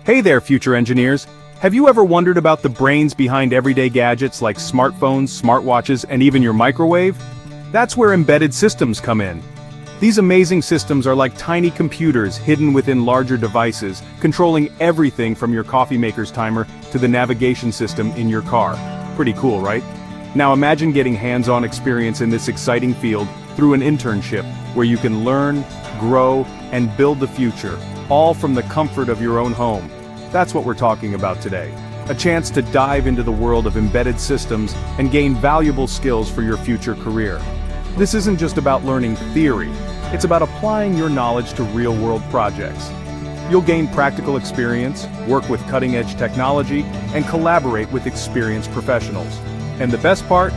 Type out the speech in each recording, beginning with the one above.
Hey there, future engineers! Have you ever wondered about the brains behind everyday gadgets like smartphones, smartwatches, and even your microwave? That's where embedded systems come in. These amazing systems are like tiny computers hidden within larger devices, controlling everything from your coffee maker's timer to the navigation system in your car. Pretty cool, right? Now imagine getting hands-on experience in this exciting field through an internship, where you can learn, grow, and build the future, all from the comfort of your own home. That's what we're talking about today. A chance to dive into the world of embedded systems and gain valuable skills for your future career. This isn't just about learning theory, it's about applying your knowledge to real-world projects. You'll gain practical experience, work with cutting-edge technology, and collaborate with experienced professionals. And the best part?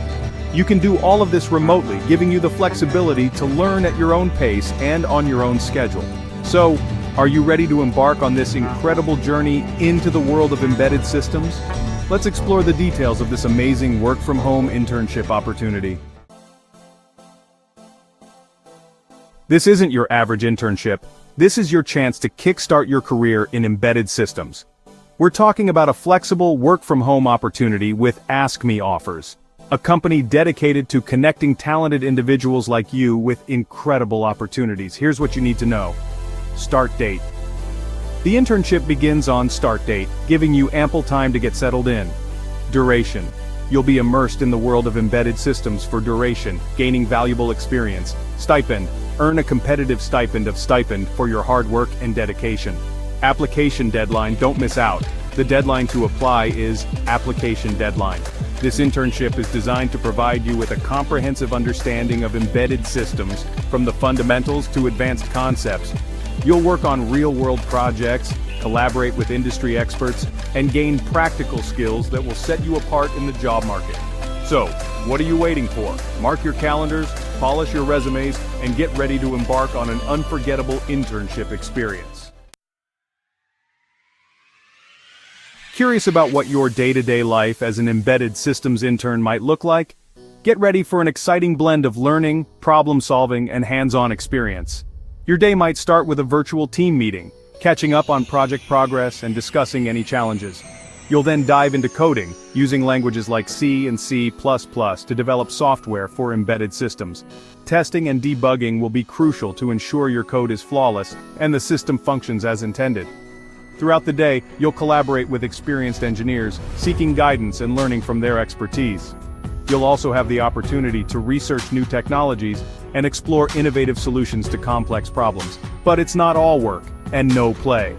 You can do all of this remotely, giving you the flexibility to learn at your own pace and on your own schedule. So, are you ready to embark on this incredible journey into the world of embedded systems? Let's explore the details of this amazing work-from-home internship opportunity. This isn't your average internship. This is your chance to kickstart your career in embedded systems. We're talking about a flexible work-from-home opportunity with AskMeOffers, a company dedicated to connecting talented individuals like you with incredible opportunities. Here's what you need to know. Start date. The internship begins on start date, giving you ample time to get settled in. Duration. You'll be immersed in the world of embedded systems for duration, gaining valuable experience. Stipend. Earn a competitive stipend for your hard work and dedication. Application deadline. Don't miss out. The deadline to apply is application deadline. This internship is designed to provide you with a comprehensive understanding of embedded systems, from the fundamentals to advanced concepts. You'll work on real-world projects, collaborate with industry experts, and gain practical skills that will set you apart in the job market. So, what are you waiting for? Mark your calendars, polish your resumes, and get ready to embark on an unforgettable internship experience. Curious about what your day-to-day life as an embedded systems intern might look like? Get ready for an exciting blend of learning, problem-solving, and hands-on experience. Your day might start with a virtual team meeting, catching up on project progress and discussing any challenges. You'll then dive into coding, using languages like C and C++ to develop software for embedded systems. Testing and debugging will be crucial to ensure your code is flawless and the system functions as intended. Throughout the day, you'll collaborate with experienced engineers, seeking guidance and learning from their expertise. You'll also have the opportunity to research new technologies and explore innovative solutions to complex problems. But it's not all work and no play.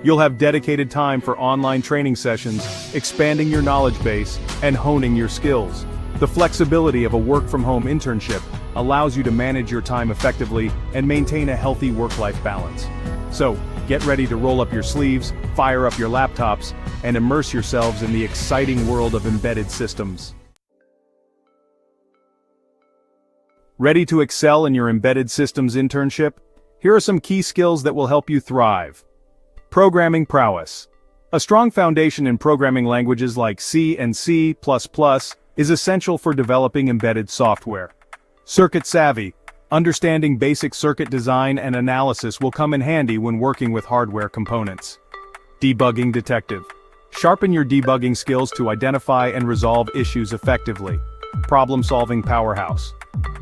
You'll have dedicated time for online training sessions, expanding your knowledge base, and honing your skills. The flexibility of a work-from-home internship allows you to manage your time effectively and maintain a healthy work-life balance. So, get ready to roll up your sleeves, fire up your laptops, and immerse yourselves in the exciting world of embedded systems. Ready to excel in your embedded systems internship? Here are some key skills that will help you thrive. Programming prowess. A strong foundation in programming languages like C and C++ is essential for developing embedded software. Circuit savvy. Understanding basic circuit design and analysis will come in handy when working with hardware components. Debugging detective. Sharpen your debugging skills to identify and resolve issues effectively. Problem-solving powerhouse.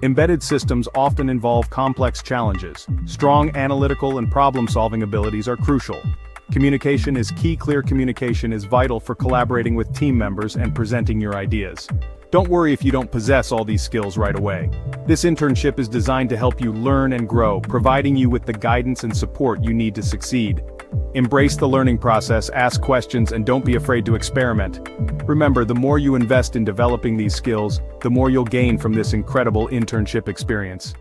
Embedded systems often involve complex challenges. Strong analytical and problem-solving abilities are crucial. Communication is key. Clear communication is vital for collaborating with team members and presenting your ideas. Don't worry if you don't possess all these skills right away. This internship is designed to help you learn and grow, providing you with the guidance and support you need to succeed. Embrace the learning process, ask questions, and don't be afraid to experiment. Remember, the more you invest in developing these skills, the more you'll gain from this incredible internship experience.